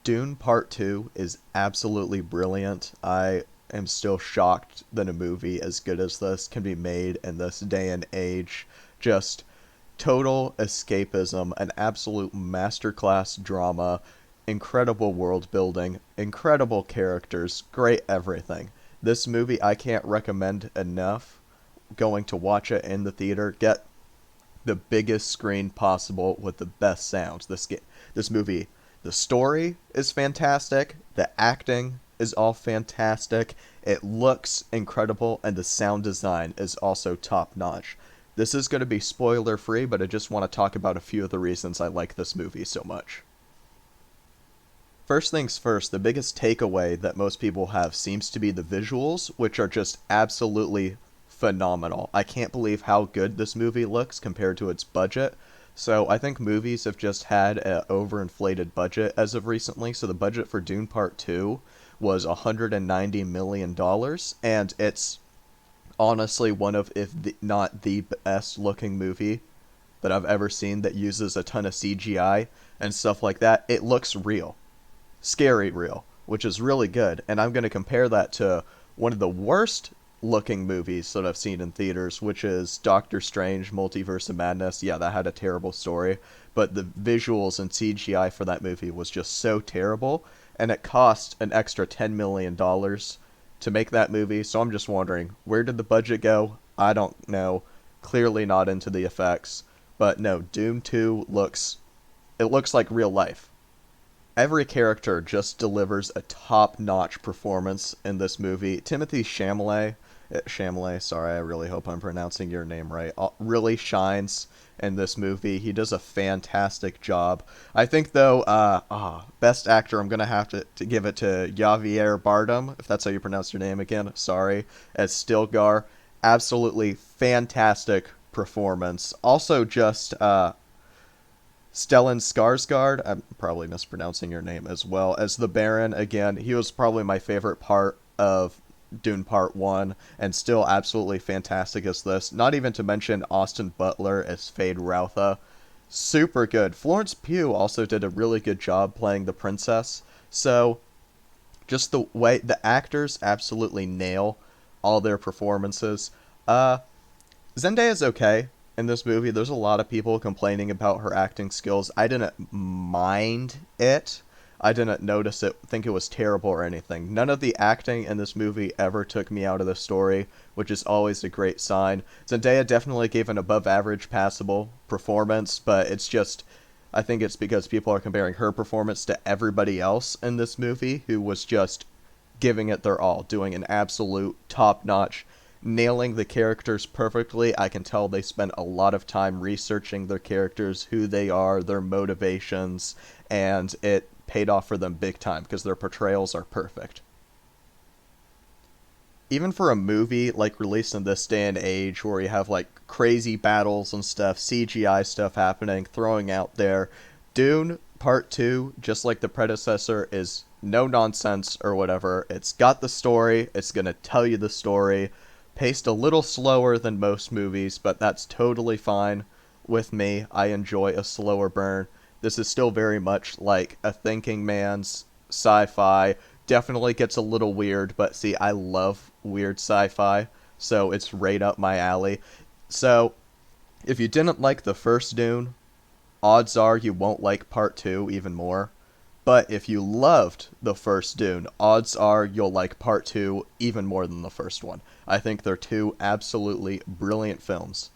Dune Part 2 is absolutely brilliant. I am still shocked that a movie as good as this can be made in this day and age. Just total escapism, an absolute masterclass drama, incredible world building, incredible characters, great everything. This movie I can't recommend enough. Going to watch it in the theater, get the biggest screen possible with the best sounds. This movie, the story is fantastic, the acting is all fantastic, it looks incredible, and the sound design is also top notch. This is going to be spoiler free, but I just want to talk about a few of the reasons I like this movie so much. First things first, the biggest takeaway that most people have seems to be the visuals, which are just absolutely phenomenal. I can't believe how good this movie looks compared to its budget. So I think movies have just had an overinflated budget as of recently. So the budget for Dune Part 2 was $190 million, and it's honestly one of, if not the best looking movie that I've ever seen that uses a ton of CGI and stuff like that. It looks real, scary real, which is really good. And I'm going to compare that to one of the worst looking movies that I've seen in theaters, which is Doctor Strange Multiverse of Madness. Yeah, that had a terrible story, but the visuals and CGI for that movie was just so terrible, and it cost an extra $10 million to make that movie. So I'm just wondering, where did the budget go? I don't know. Clearly not into the effects. But no, Doom 2 looks like real life. Every character just delivers a top-notch performance in this movie. Timothy Chalamet, sorry, I really hope I'm pronouncing your name right, really shines in this movie. He does a fantastic job. I think, though, best actor, I'm going to have to give it to Javier Bardem, if that's how you pronounce your name again, sorry, as Stilgar. Absolutely fantastic performance. Also, just Stellan Skarsgård, I'm probably mispronouncing your name as well, as the Baron. Again, he was probably my favorite part of Dune Part 1, and still absolutely fantastic as this. Not even to mention Austin Butler as feyd-rautha. Super good. Florence Pugh also did a really good job playing the princess. So, just the way the actors absolutely nail all their performances. Zendaya's okay in this movie. There's a lot of people complaining about her acting skills. I didn't mind it. I didn't notice it, think it was terrible or anything. None of the acting in this movie ever took me out of the story, which is always a great sign. Zendaya definitely gave an above average passable performance, but it's just, I think it's because people are comparing her performance to everybody else in this movie who was just giving it their all, doing an absolute top notch, nailing the characters perfectly. I can tell they spent a lot of time researching their characters, who they are, their motivations, and it paid off for them big time because their portrayals are perfect. Even for a movie like released in this day and age where you have like crazy battles and stuff, CGI stuff happening, throwing out there, Dune Part 2, just like the predecessor, is no nonsense or whatever. It's got the story, it's going to tell you the story, paced a little slower than most movies, but that's totally fine with me. I enjoy a slower burn. This is still very much like a thinking man's sci-fi. Definitely gets a little weird, but see, I love weird sci-fi, so it's right up my alley. So, if you didn't like the first Dune, odds are you won't like Part 2 even more. But if you loved the first Dune, odds are you'll like Part 2 even more than the first one. I think they're two absolutely brilliant films.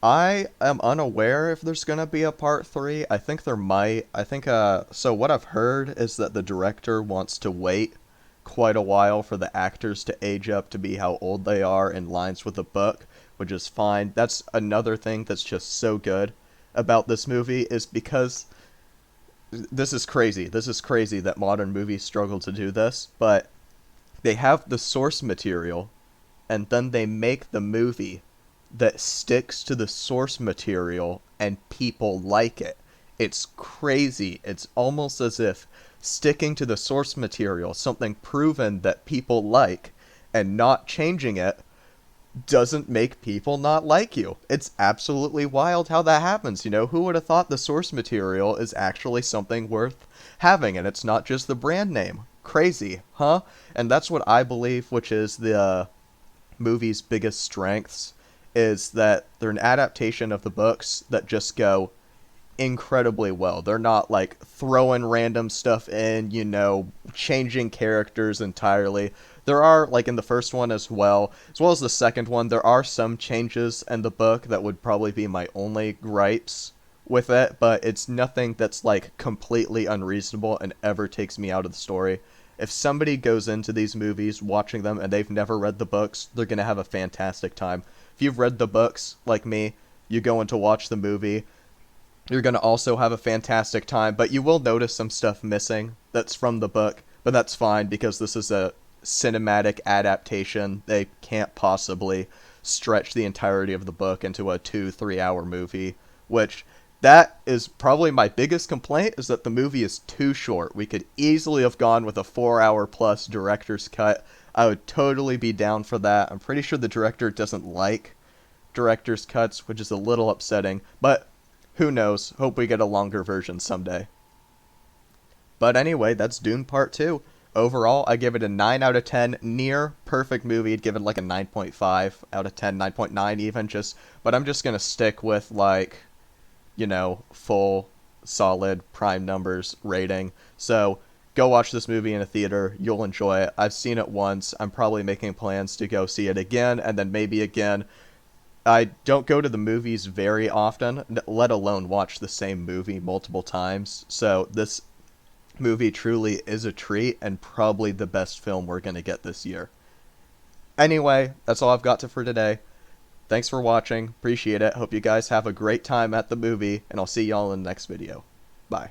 I am unaware if there's gonna be a part three. I think there might. I think so what I've heard is that the director wants to wait quite a while for the actors to age up to be how old they are in lines with the book, which is fine. That's another thing that's just so good about this movie, is because this is crazy. This is crazy that modern movies struggle to do this, but they have the source material and then they make the movie that sticks to the source material and people like it. It's crazy. It's almost as if sticking to the source material, something proven that people like, and not changing it, doesn't make people not like you. It's absolutely wild how that happens. You know, who would have thought the source material is actually something worth having and it's not just the brand name? Crazy, huh? And that's what I believe, which is the movie's biggest strengths, is that they're an adaptation of the books that just go incredibly well. They're not like throwing random stuff in, you know, changing characters entirely. There are, like in the first one as well as the second one, there are some changes in the book that would probably be my only gripes with it, but it's nothing that's like completely unreasonable and ever takes me out of the story. If somebody goes into these movies watching them and they've never read the books, they're going to have a fantastic time. If you've read the books, like me, you go in to watch the movie, you're going to also have a fantastic time, but you will notice some stuff missing that's from the book, but that's fine because this is a cinematic adaptation. They can't possibly stretch the entirety of the book into a 2-3 hour movie, which that is probably my biggest complaint, is that the movie is too short. We could easily have gone with a 4 hour plus director's cut. I would totally be down for that. I'm pretty sure the director doesn't like director's cuts, which is a little upsetting, but who knows? Hope we get a longer version someday. But anyway, that's Dune Part 2. Overall, I give it a 9 out of 10. Near perfect movie. I'd give it like a 9.5 out of 10, 9.9 even. But I'm just going to stick with like, you know, full, solid, prime numbers rating. So go watch this movie in a theater. You'll enjoy it. I've seen it once. I'm probably making plans to go see it again and then maybe again. I don't go to the movies very often, let alone watch the same movie multiple times. So this movie truly is a treat and probably the best film we're going to get this year. Anyway, that's all I've got for today. Thanks for watching. Appreciate it. Hope you guys have a great time at the movie, and I'll see y'all in the next video. Bye.